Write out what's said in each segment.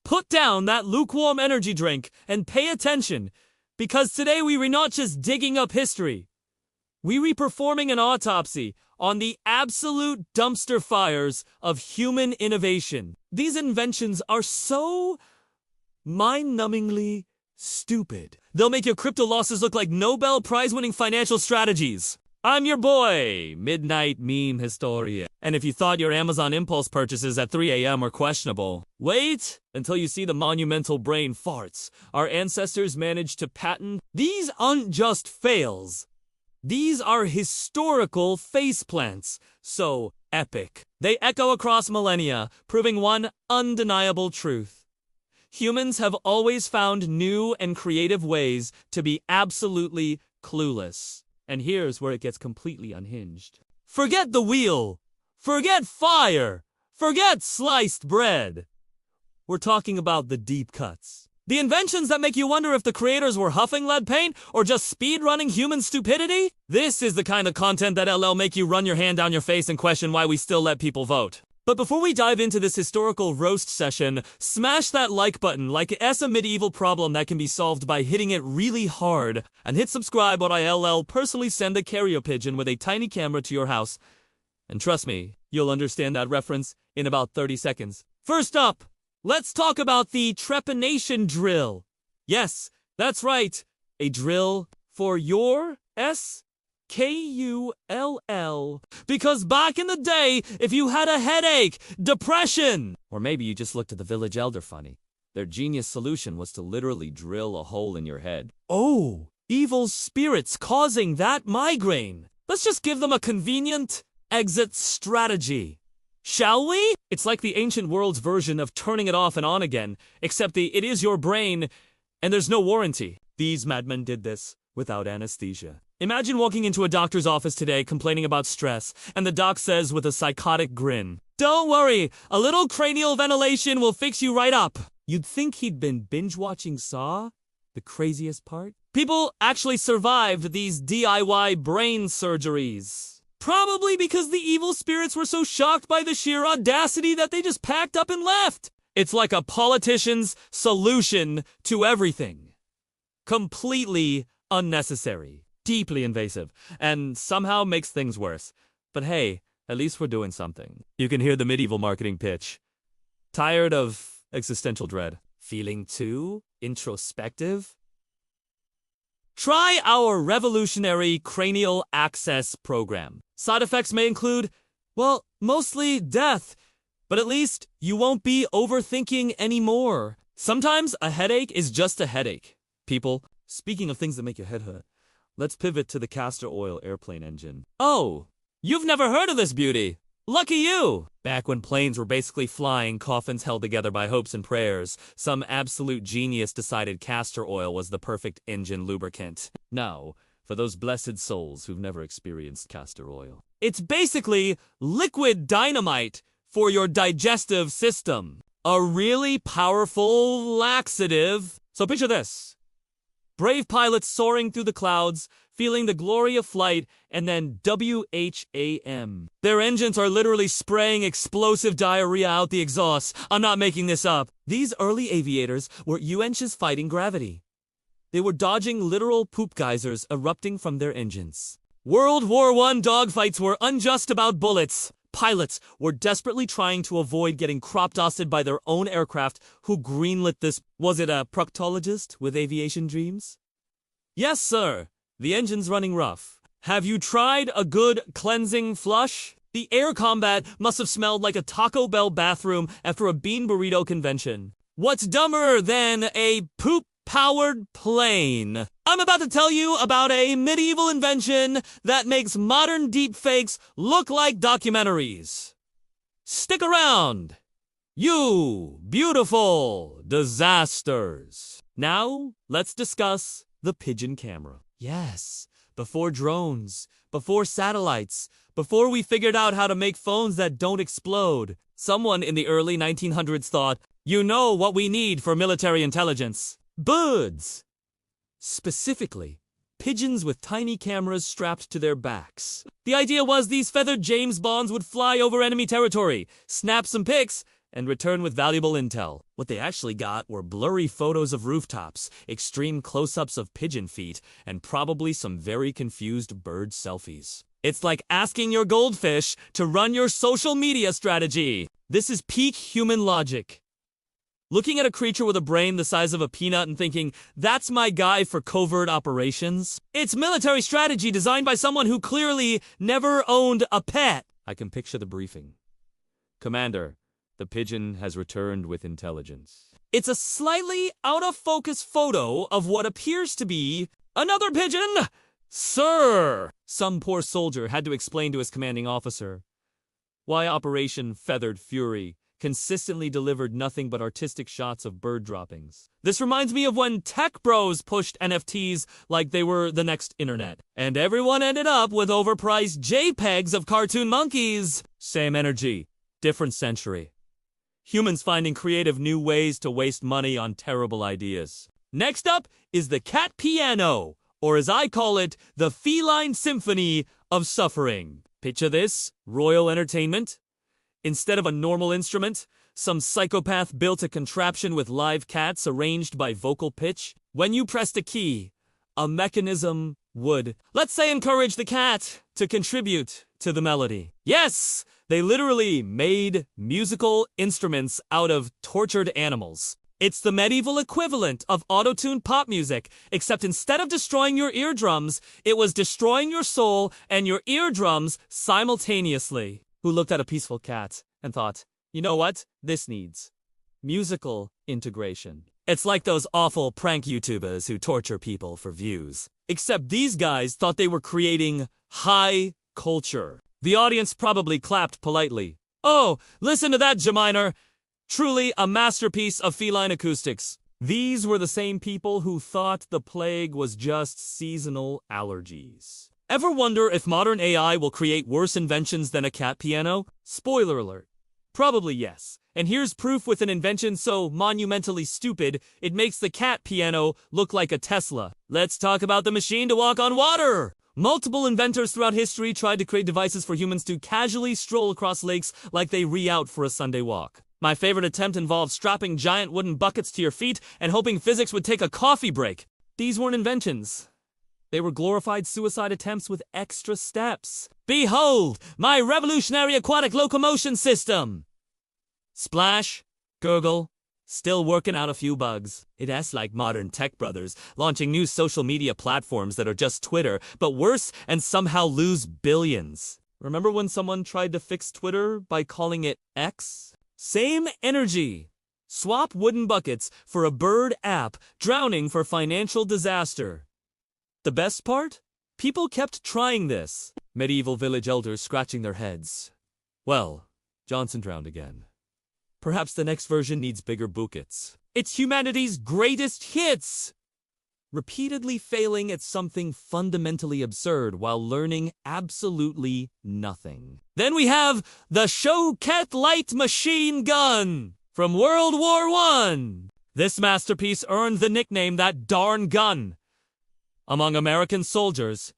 Put down that lukewarm energy drink and pay attention, because today we're not just digging up history. We're performing an autopsy on the absolute dumpster fires of human innovation. These inventions are so mind-numbingly stupid. They'll make your crypto losses look like Nobel Prize-winning financial strategies. I'm your boy, Midnight Meme Historian. And if you thought your Amazon impulse purchases at 3 a.m. were questionable, wait until you see the monumental brain farts our ancestors managed to patent. These aren't just fails. These are historical faceplants. So epic. They echo across millennia, proving one undeniable truth. Humans have always found new and creative ways to be absolutely clueless. And here's where it gets completely unhinged. Forget the wheel. Forget fire. Forget sliced bread. We're talking about the deep cuts. The inventions that make you wonder if the creators were huffing lead paint or just speed-running human stupidity? This is the kind of content that LL make you run your hand down your face and question why we still let people vote. But before we dive into this historical roast session, smash that like button like it's a medieval problem that can be solved by hitting it really hard, and hit subscribe while I LL personally send a carrier pigeon with a tiny camera to your house. And trust me, you'll understand that reference in about 30 seconds. First up, let's talk about the trepanation drill. Yes, that's right, a drill for your SKULL. Because back in the day, if you had a headache, depression, or maybe you just looked at the village elder funny, their genius solution was to literally drill a hole in your head. Oh, evil spirits causing that migraine. Let's just give them a convenient exit strategy. Shall we? It's like the ancient world's version of turning it off and on again, except it is your brain, and there's no warranty. These madmen did this without anesthesia. Imagine walking into a doctor's office today complaining about stress, and the doc says with a psychotic grin, "Don't worry, a little cranial ventilation will fix you right up." You'd think he'd been binge-watching Saw? The craziest part? People actually survived these DIY brain surgeries. Probably because the evil spirits were so shocked by the sheer audacity that they just packed up and left. It's like a politician's solution to everything. Completely unnecessary, deeply invasive, and somehow makes things worse. But hey, at least we're doing something. You can hear the medieval marketing pitch. Tired of existential dread? Feeling too introspective? Try our revolutionary cranial access program. Side effects may include, well, mostly death, but at least you won't be overthinking anymore. Sometimes a headache is just a headache. People, speaking of things that make your head hurt, let's pivot to the Castor oil airplane engine. Oh, you've never heard of this beauty? Lucky you! Back when planes were basically flying coffins held together by hopes and prayers, some absolute genius decided castor oil was the perfect engine lubricant. Now, for those blessed souls who've never experienced castor oil. It's basically liquid dynamite for your digestive system. A really powerful laxative. So picture this. Brave pilots soaring through the clouds, feeling the glory of flight, and then WHAM. Their engines are literally spraying explosive diarrhea out the exhaust. I'm not making this up. These early aviators were unches fighting gravity. They were dodging literal poop geysers erupting from their engines. World War I dogfights were unjust about bullets. Pilots were desperately trying to avoid getting crop-dusted by their own aircraft who greenlit this. Was it a proctologist with aviation dreams? Yes, sir. The engine's running rough. Have you tried a good cleansing flush? The air combat must have smelled like a Taco Bell bathroom after a bean burrito convention. What's dumber than a poop-powered plane? I'm about to tell you about a medieval invention that makes modern deepfakes look like documentaries. Stick around, you beautiful disasters. Now, let's discuss the pigeon camera. Yes, before drones, before satellites, before we figured out how to make phones that don't explode, someone in the early 1900s thought, you know what we need for military intelligence? Birds! Specifically, pigeons with tiny cameras strapped to their backs. The idea was these feathered James Bonds would fly over enemy territory, snap some pics, and return with valuable intel. What they actually got were blurry photos of rooftops, extreme close-ups of pigeon feet, and probably some very confused bird selfies. It's like asking your goldfish to run your social media strategy. This is peak human logic. Looking at a creature with a brain the size of a peanut and thinking, that's my guy for covert operations? It's military strategy designed by someone who clearly never owned a pet. I can picture the briefing. Commander, the pigeon has returned with intelligence. It's a slightly out-of-focus photo of what appears to be another pigeon. Sir! Some poor soldier had to explain to his commanding officer why Operation Feathered Fury consistently delivered nothing but artistic shots of bird droppings. This reminds me of when tech bros pushed NFTs like they were the next internet, and everyone ended up with overpriced JPEGs of cartoon monkeys. Same energy, different century. Humans finding creative new ways to waste money on terrible ideas. Next up is the cat piano, or as I call it, the feline symphony of suffering. Picture this, royal entertainment. Instead of a normal instrument, some psychopath built a contraption with live cats arranged by vocal pitch. When you pressed a key, a mechanism would, let's say, encourage the cat to contribute to the melody. Yes, they literally made musical instruments out of tortured animals. It's the medieval equivalent of auto-tuned pop music, except instead of destroying your eardrums, it was destroying your soul and your eardrums simultaneously. Who looked at a peaceful cat and thought, you know what? This needs musical integration. It's like those awful prank YouTubers who torture people for views. Except these guys thought they were creating high culture. The audience probably clapped politely. Oh, listen to that, Geminer! Truly a masterpiece of feline acoustics. These were the same people who thought the plague was just seasonal allergies. Ever wonder if modern AI will create worse inventions than a cat piano? Spoiler alert. Probably yes. And here's proof with an invention so monumentally stupid, it makes the cat piano look like a Tesla. Let's talk about the machine to walk on water! Multiple inventors throughout history tried to create devices for humans to casually stroll across lakes like they re-out for a Sunday walk. My favorite attempt involved strapping giant wooden buckets to your feet and hoping physics would take a coffee break. These weren't inventions. They were glorified suicide attempts with extra steps. Behold, my revolutionary aquatic locomotion system! Splash, gurgle, still working out a few bugs. It acts like modern tech brothers, launching new social media platforms that are just Twitter, but worse and somehow lose billions. Remember when someone tried to fix Twitter by calling it X? Same energy. Swap wooden buckets for a bird app, drowning for financial disaster. The best part? People kept trying this. Medieval village elders scratching their heads. Well, Johnson drowned again. Perhaps the next version needs bigger buckets. It's humanity's greatest hits! Repeatedly failing at something fundamentally absurd while learning absolutely nothing. Then we have the Chauchat light machine gun from World War I. This masterpiece earned the nickname "that darn gun" among American soldiers,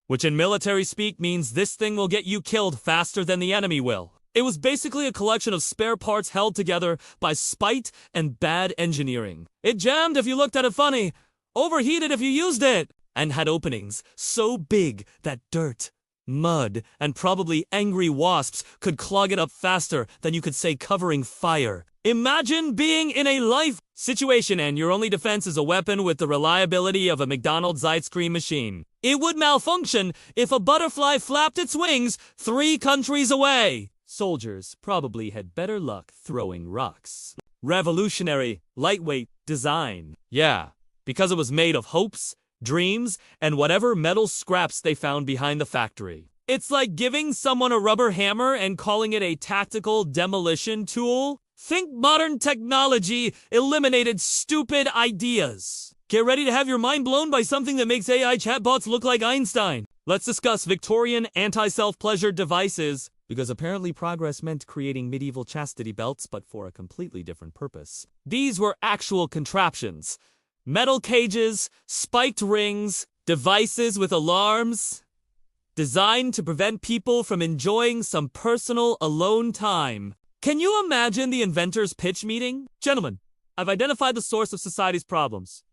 which in military speak means this thing will get you killed faster than the enemy will. It was basically a collection of spare parts held together by spite and bad engineering. It jammed if you looked at it funny, overheated if you used it, and had openings so big that dirt, mud, and probably angry wasps could clog it up faster than you could say covering fire. Imagine being in a life situation and your only defense is a weapon with the reliability of a McDonald's ice cream machine. It would malfunction if a butterfly flapped its wings 3 countries away. Soldiers probably had better luck throwing rocks. Revolutionary, lightweight design. Yeah, because it was made of hopes, dreams, and whatever metal scraps they found behind the factory. It's like giving someone a rubber hammer and calling it a tactical demolition tool. Think modern technology eliminated stupid ideas. Get ready to have your mind blown by something that makes AI chatbots look like Einstein. Let's discuss Victorian anti-self-pleasure devices, because apparently progress meant creating medieval chastity belts, but for a completely different purpose. These were actual contraptions. Metal cages, spiked rings, devices with alarms, designed to prevent people from enjoying some personal alone time. Can you imagine the inventors' pitch meeting? Gentlemen, I've identified the source of society's problems.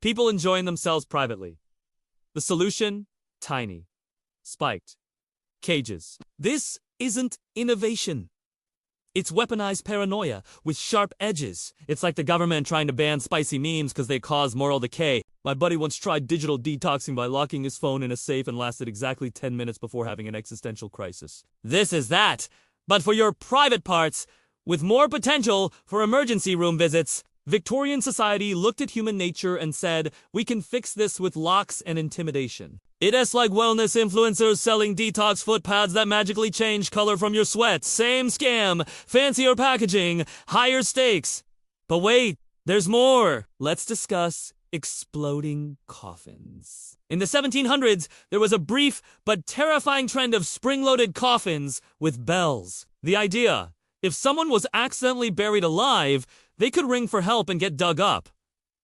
People enjoying themselves privately. The solution? Tiny. Spiked. Cages. This isn't innovation. It's weaponized paranoia with sharp edges. It's like the government trying to ban spicy memes because they cause moral decay. My buddy once tried digital detoxing by locking his phone in a safe and lasted exactly 10 minutes before having an existential crisis. This is that, but for your private parts, with more potential for emergency room visits. Victorian society looked at human nature and said, we can fix this with locks and intimidation. It is like wellness influencers selling detox foot pads that magically change color from your sweat. Same scam, fancier packaging, higher stakes. But wait, there's more. Let's discuss exploding coffins. In the 1700s, there was a brief but terrifying trend of spring-loaded coffins with bells. The idea, if someone was accidentally buried alive, they could ring for help and get dug up.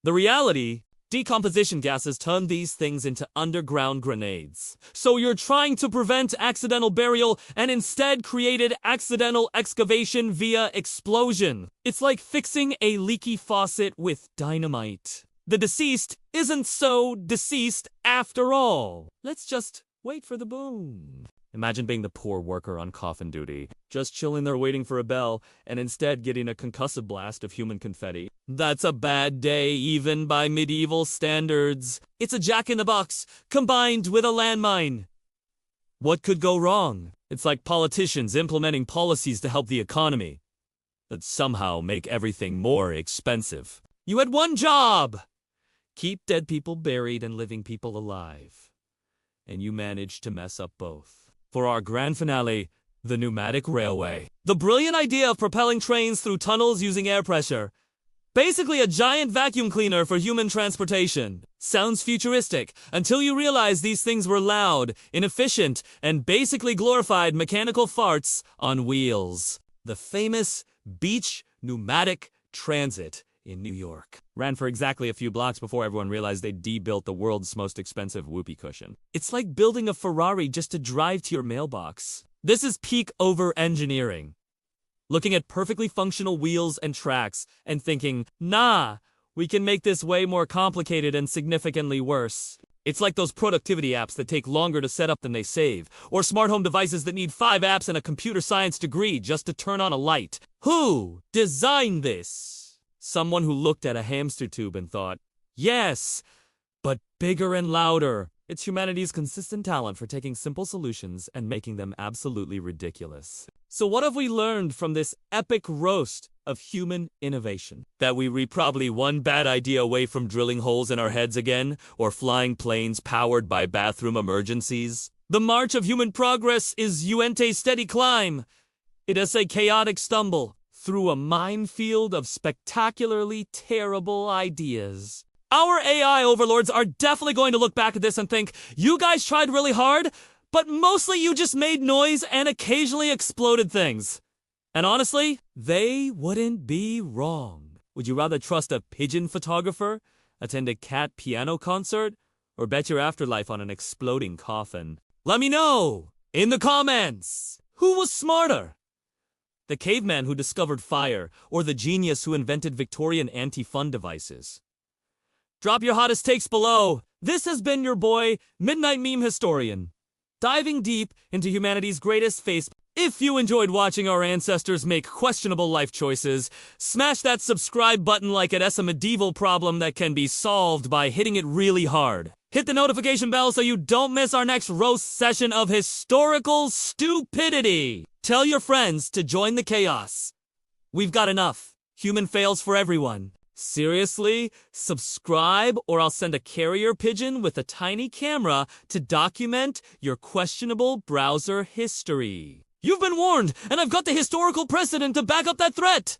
The reality, decomposition gases turned these things into underground grenades. So you're trying to prevent accidental burial and instead created accidental excavation via explosion. It's like fixing a leaky faucet with dynamite. The deceased isn't so deceased after all. Let's just wait for the boom. Imagine being the poor worker on coffin duty, just chilling there waiting for a bell, and instead getting a concussive blast of human confetti. That's a bad day, even by medieval standards. It's a jack-in-the-box, combined with a landmine. What could go wrong? It's like politicians implementing policies to help the economy that somehow make everything more expensive. You had one job! Keep dead people buried and living people alive. And you managed to mess up both. For our grand finale, the pneumatic railway. The brilliant idea of propelling trains through tunnels using air pressure. Basically a giant vacuum cleaner for human transportation. Sounds futuristic, until you realize these things were loud, inefficient, and basically glorified mechanical farts on wheels. The famous beach pneumatic transit in New York ran for exactly a few blocks before everyone realized they'd de-built the world's most expensive whoopee cushion. It's like building a Ferrari just to drive to your mailbox. This is peak over-engineering. Looking at perfectly functional wheels and tracks and thinking, nah, we can make this way more complicated and significantly worse. It's like those productivity apps that take longer to set up than they save, or smart home devices that need 5 apps and a computer science degree just to turn on a light. Who designed this? Someone who looked at a hamster tube and thought, yes, but bigger and louder. It's humanity's consistent talent for taking simple solutions and making them absolutely ridiculous. So what have we learned from this epic roast of human innovation? That we're probably one bad idea away from drilling holes in our heads again, or flying planes powered by bathroom emergencies. The march of human progress is Uente's steady climb. It is a chaotic stumble through a minefield of spectacularly terrible ideas. Our AI overlords are definitely going to look back at this and think, you guys tried really hard, but mostly you just made noise and occasionally exploded things. And honestly, they wouldn't be wrong. Would you rather trust a pigeon photographer, attend a cat piano concert, or bet your afterlife on an exploding coffin? Let me know in the comments. Who was smarter? The caveman who discovered fire, or the genius who invented Victorian anti-fun devices? Drop your hottest takes below. This has been your boy, Midnight Meme Historian, diving deep into humanity's greatest face. If you enjoyed watching our ancestors make questionable life choices, smash that subscribe button like it is a medieval problem that can be solved by hitting it really hard. Hit the notification bell so you don't miss our next roast session of historical stupidity. Tell your friends to join the chaos. We've got enough human fails for everyone. Seriously? Subscribe or I'll send a carrier pigeon with a tiny camera to document your questionable browser history. You've been warned, and I've got the historical precedent to back up that threat.